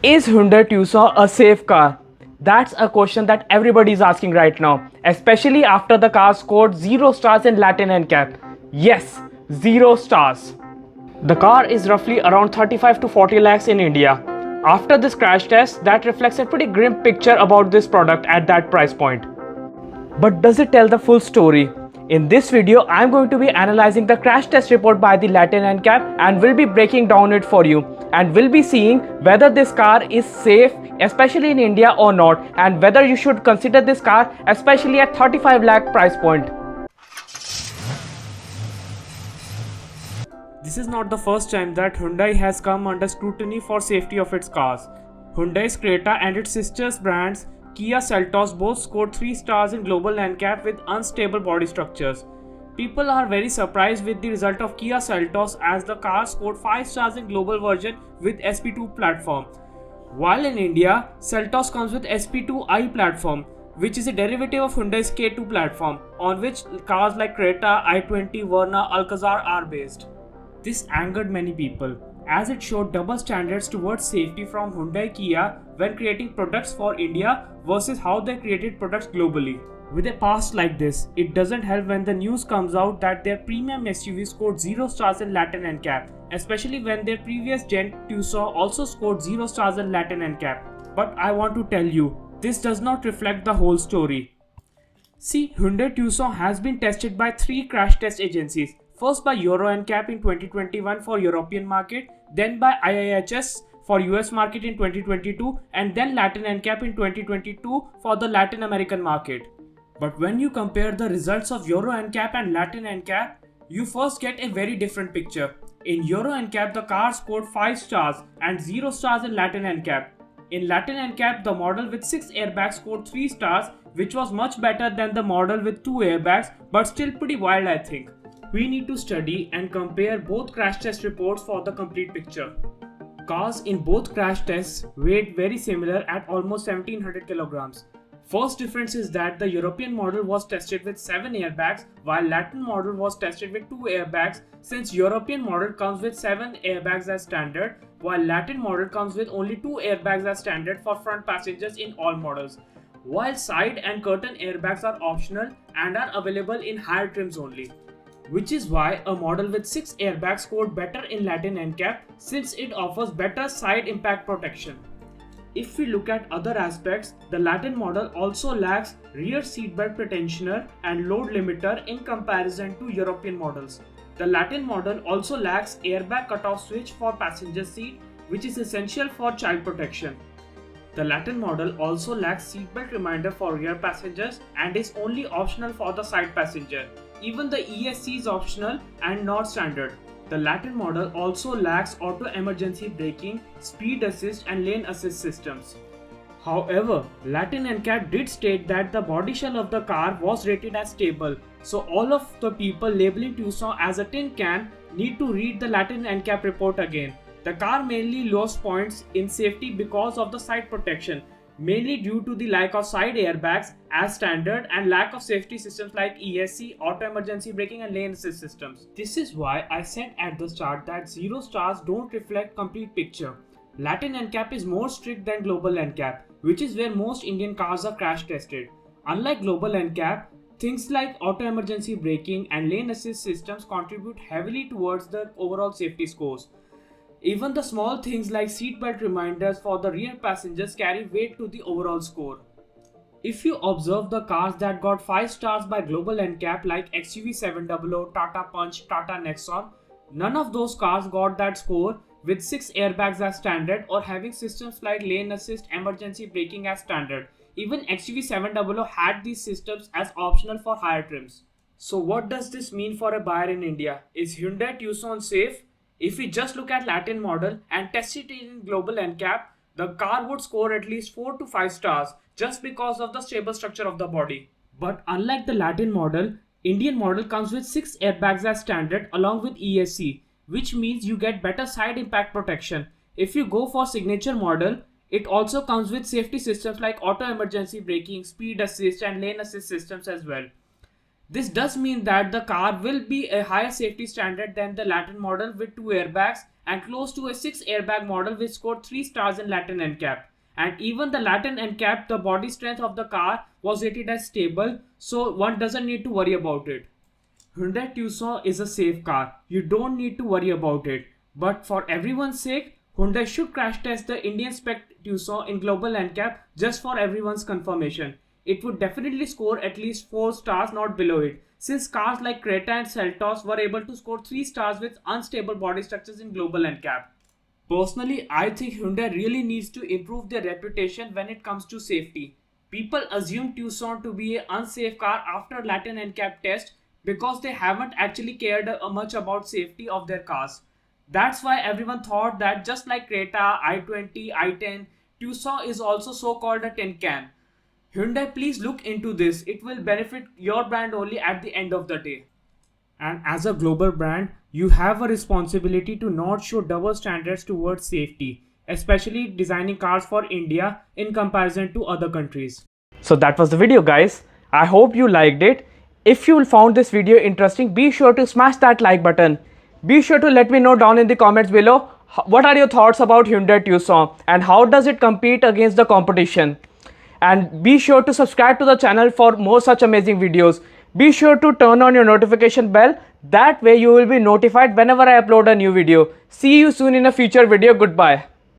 Is Hyundai Tucson a safe car? That's a question that everybody is asking right now, especially after the car scored 0 stars in Latin NCAP. Yes, 0 stars. The car is roughly around 35 to 40 lakhs in India. After this crash test, that reflects a pretty grim picture about this product at that price point. But does it tell the full story? In this video, I'm going to be analyzing the crash test report by the Latin NCAP and will be breaking down it for you. And we'll be seeing whether this car is safe, especially in India or not, and whether you should consider this car, especially at 35 lakh price point. This is not the first time that Hyundai has come under scrutiny for safety of its cars. Hyundai's Creta and its sisters brands Kia Seltos both scored 3 stars in global NCAP with unstable body structures. People are very surprised with the result of Kia Seltos as the car scored 5 stars in global version with SP2 platform. While in India, Seltos comes with SP2i platform, which is a derivative of Hyundai's K2 platform, on which cars like Creta, i20, Verna, Alcazar are based. This angered many people, as it showed double standards towards safety from Hyundai Kia when creating products for India versus how they created products globally. With a past like this, it doesn't help when the news comes out that their premium SUV scored 0 stars in Latin NCAP, especially when their previous gen Tucson also scored 0 stars in Latin NCAP. But I want to tell you, this does not reflect the whole story. See, Hyundai Tucson has been tested by 3 crash test agencies. First by Euro NCAP in 2021 for European market, then by IIHS for US market in 2022, and then Latin NCAP in 2022 for the Latin American market. But when you compare the results of Euro NCAP and Latin NCAP, you first get a very different picture. In Euro NCAP, the car scored 5 stars and 0 stars in Latin NCAP. In Latin NCAP, the model with 6 airbags scored 3 stars, which was much better than the model with 2 airbags, but still pretty wild, I think. We need to study and compare both crash test reports for the complete picture. Cars in both crash tests weighed very similar at almost 1700 kilograms. First difference is that the European model was tested with 7 airbags while Latin model was tested with 2 airbags, since European model comes with 7 airbags as standard while Latin model comes with only 2 airbags as standard for front passengers in all models, while side and curtain airbags are optional and are available in higher trims only. Which is why a model with 6 airbags scored better in Latin NCAP since it offers better side impact protection. If we look at other aspects, the Latin model also lacks rear seatbelt pretensioner and load limiter in comparison to European models. The Latin model also lacks airbag cutoff switch for passenger seat, which is essential for child protection. The Latin model also lacks seatbelt reminder for rear passengers and is only optional for the side passenger. Even the ESC is optional and not standard. The Latin model also lacks auto emergency braking, speed assist and lane assist systems. However, Latin NCAP did state that the body shell of the car was rated as stable, so all of the people labeling Tucson as a tin can need to read the Latin NCAP report again. The car mainly lost points in safety because of the side protection, mainly due to the lack of side airbags as standard and lack of safety systems like ESC, auto emergency braking and lane assist systems. This is why I said at the start that 0 stars don't reflect complete picture. Latin NCAP is more strict than global NCAP, which is where most Indian cars are crash tested. Unlike global NCAP, things like auto emergency braking and lane assist systems contribute heavily towards the overall safety scores. Even the small things like seatbelt reminders for the rear passengers carry weight to the overall score. If you observe the cars that got 5 stars by global NCAP like XUV700, Tata Punch, Tata Nexon, none of those cars got that score with 6 airbags as standard or having systems like lane assist, emergency braking as standard. Even XUV700 had these systems as optional for higher trims. So what does this mean for a buyer in India? Is Hyundai Tucson safe? If we just look at Latin model and test it in global NCAP, the car would score at least 4 to 5 stars just because of the stable structure of the body. But unlike the Latin model, Indian model comes with 6 airbags as standard along with ESC, which means you get better side impact protection. If you go for signature model, it also comes with safety systems like auto emergency braking, speed assist and lane assist systems as well. This does mean that the car will be a higher safety standard than the Latin model with 2 airbags and close to a 6 airbag model which scored 3 stars in Latin NCAP. And even the Latin NCAP, the body strength of the car was rated as stable, so one doesn't need to worry about it. Hyundai Tucson is a safe car. You don't need to worry about it. But for everyone's sake, Hyundai should crash test the Indian spec Tucson in global NCAP just for everyone's confirmation. It would definitely score at least 4 stars, not below it, since cars like Creta and Seltos were able to score 3 stars with unstable body structures in global NCAP. Personally, I think Hyundai really needs to improve their reputation when it comes to safety. People assume Tucson to be an unsafe car after Latin NCAP test because they haven't actually cared much about safety of their cars. That's why everyone thought that just like Creta, i20, i10, Tucson is also so called a tin can. Hyundai, please look into this. It will benefit your brand only at the end of the day. And as a global brand, you have a responsibility to not show double standards towards safety, especially designing cars for India in comparison to other countries. So that was the video, guys. I hope you liked it. If you found this video interesting, be sure to smash that like button. Be sure to let me know down in the comments below what are your thoughts about Hyundai Tucson and how does it compete against the competition. And be sure to subscribe to the channel for more such amazing videos. Be sure to turn on your notification bell. That way you will be notified whenever I upload a new video. See you soon in a future video. Goodbye.